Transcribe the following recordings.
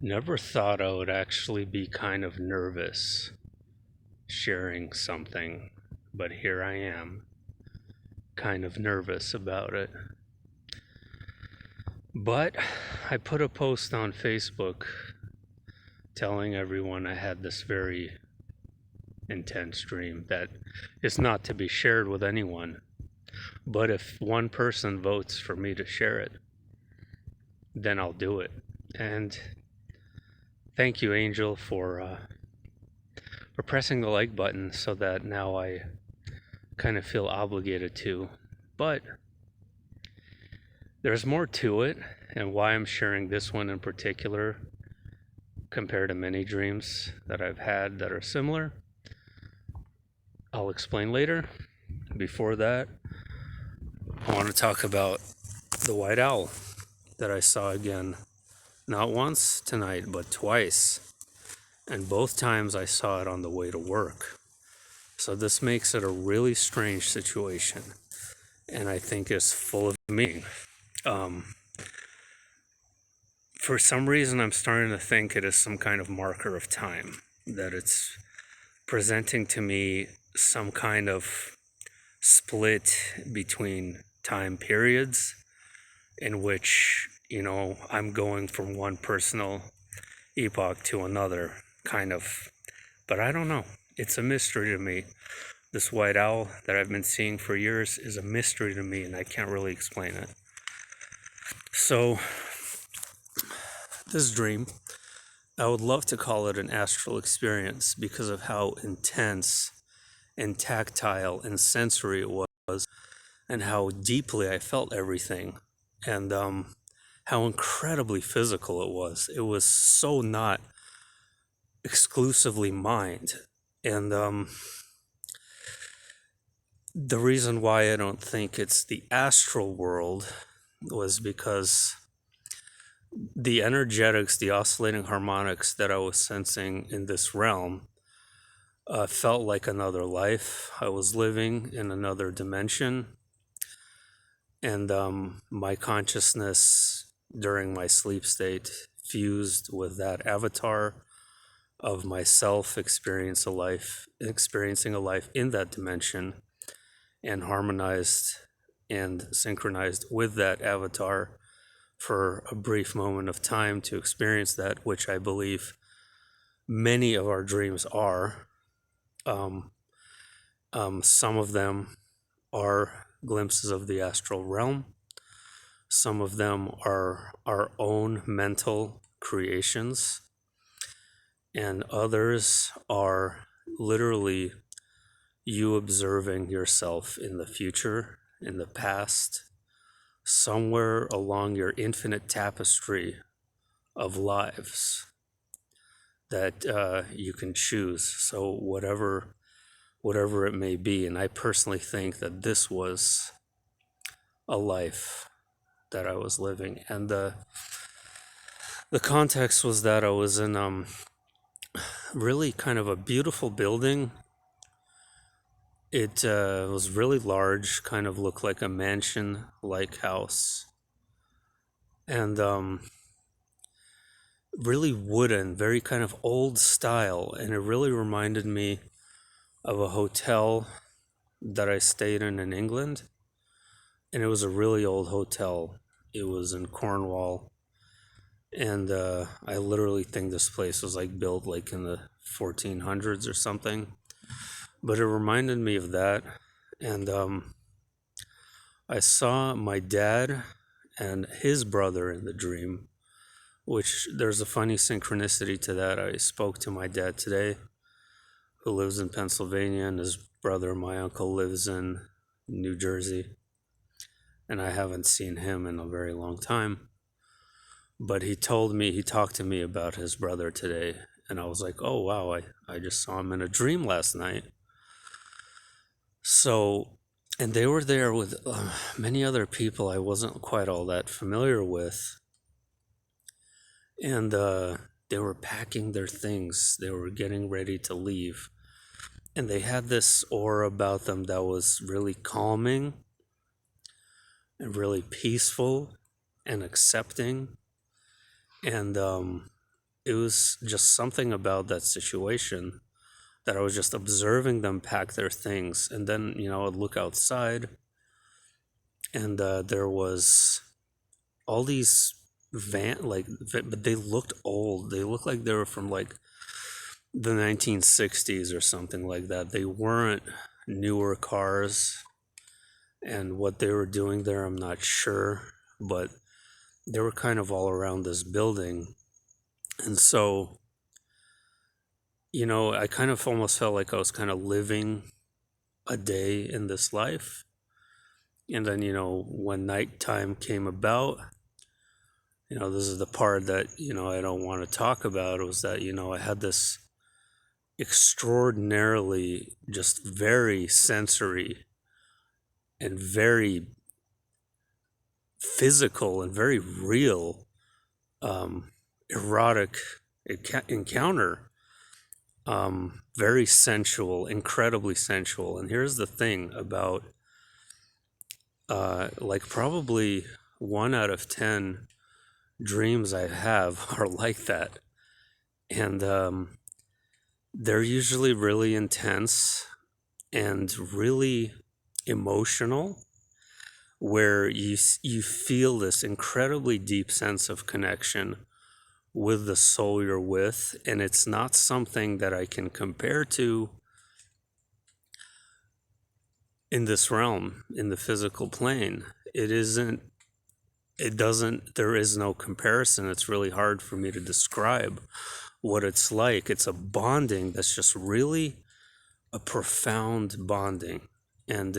Never thought I would actually be kind of nervous sharing something, but here I am, kind of nervous about it. But I put a post on Facebook telling everyone I had this very intense dream that is not to be shared with anyone. But if one person votes for me to share it, then I'll do it. And thank you, Angel, for pressing the like button so that now I kind of feel obligated to. But there's more to it, and why I'm sharing this one in particular compared to many dreams that I've had that are similar, I'll explain later. Before that, I want to talk about the white owl that I saw again, not once tonight, but twice. And both times I saw it on the way to work. So this makes it a really strange situation, and I think it's full of meaning. Um, for some reason, I'm starting to think it is some kind of marker of time, that it's presenting to me some kind of split between time periods in which, I'm going from one personal epoch to another, kind of. But I don't know. It's a mystery to me. This white owl that I've been seeing for years is a mystery to me, and I can't really explain it. So, this dream, I would love to call it an astral experience because of how intense and tactile and sensory it was, and how deeply I felt everything, and how incredibly physical it was. It was so not exclusively mind. And the reason why I don't think it's the astral world was because the energetics, the oscillating harmonics that I was sensing in this realm felt like another life. I was living in another dimension, and my consciousness during my sleep state fused with that avatar of myself experiencing a life in that dimension, and harmonized and synchronized with that avatar for a brief moment of time to experience that, which I believe many of our dreams are. Um, some of them are glimpses of the astral realm. Some of them are our own mental creations, and others are literally you observing yourself in the future, in the past, somewhere along your infinite tapestry of lives that you can choose. So whatever it may be, and I personally think that this was a life that I was living, and the context was that I was in really kind of a beautiful building. It was really large, kind of looked like a mansion-like house, and really wooden, very kind of old style, and it really reminded me of a hotel that I stayed in England, and it was a really old hotel. It was in Cornwall, and I literally think this place was like built like in the 1400s or something. But it reminded me of that, and I saw my dad and his brother in the dream, which there's a funny synchronicity to that. I spoke to my dad today, who lives in Pennsylvania, and his brother, my uncle, lives in New Jersey, and I haven't seen him in a very long time. But he talked to me about his brother today, and I was like, oh wow, I just saw him in a dream last night. So, and they were there with many other people I wasn't quite all that familiar with, and they were packing their things, they were getting ready to leave, and they had this aura about them that was really calming and really peaceful and accepting, and it was just something about that situation that I was just observing them pack their things. And then, I'd look outside, and there was all these but they looked old. They looked like they were from like the 1960s or something like that. They weren't newer cars, and what they were doing there, I'm not sure, but they were kind of all around this building. And so, I kind of almost felt like I was kind of living a day in this life. And then, when nighttime came about, this is the part that, I don't want to talk about, was that, I had this extraordinarily just very sensory and very physical and very real erotic encounter. Very sensual, incredibly sensual. And here's the thing about like probably 1 out of 10 dreams I have are like that. And they're usually really intense and really emotional, where you feel this incredibly deep sense of connection with the soul you're with. And it's not something that I can compare to in this realm, in the physical plane. There is no comparison. It's really hard for me to describe what it's like. It's a bonding that's just really a profound bonding. And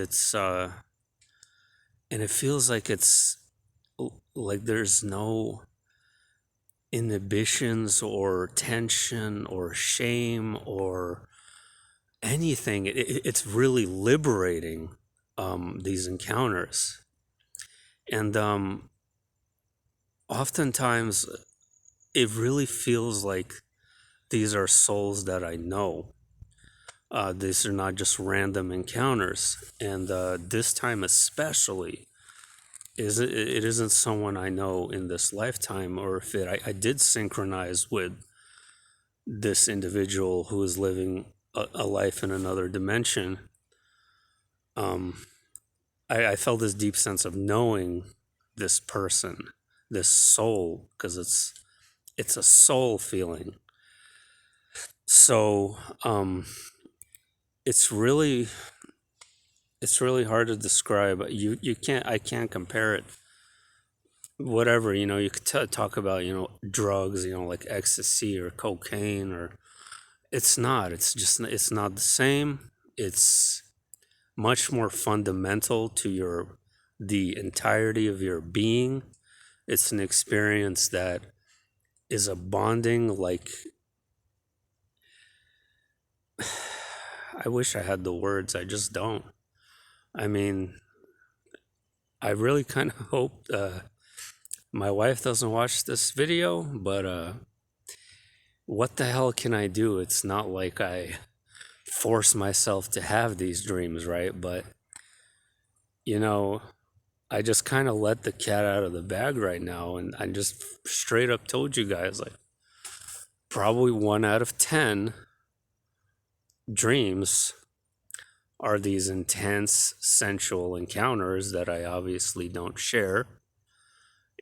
and it feels like it's like there's no inhibitions or tension or shame or anything. It's really liberating, these encounters. And oftentimes it really feels like these are souls that I know. These are not just random encounters. And this time especially, it isn't someone I know in this lifetime, or if I did synchronize with this individual who is living a life in another dimension. I felt this deep sense of knowing this person, this soul, because it's a soul feeling. So it's really hard to describe. I can't compare it. Whatever, you could talk about, drugs, like ecstasy or cocaine, or it's not. It's not the same. It's much more fundamental to the entirety of your being. It's an experience that is a bonding, like, I wish I had the words. I just don't. I mean, I really kind of hope my wife doesn't watch this video, but what the hell can I do? It's not like I force myself to have these dreams, right? But, I just kind of let the cat out of the bag right now, and I just straight up told you guys, like, probably 1 out of 10 dreams are these intense sensual encounters that I obviously don't share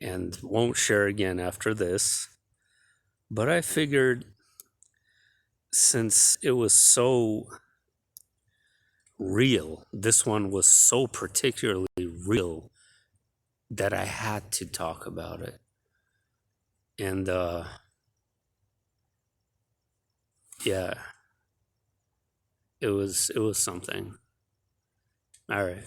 and won't share again after this. But I figured, since it was so real, this one was so particularly real, that I had to talk about it. And yeah, it was something. All right.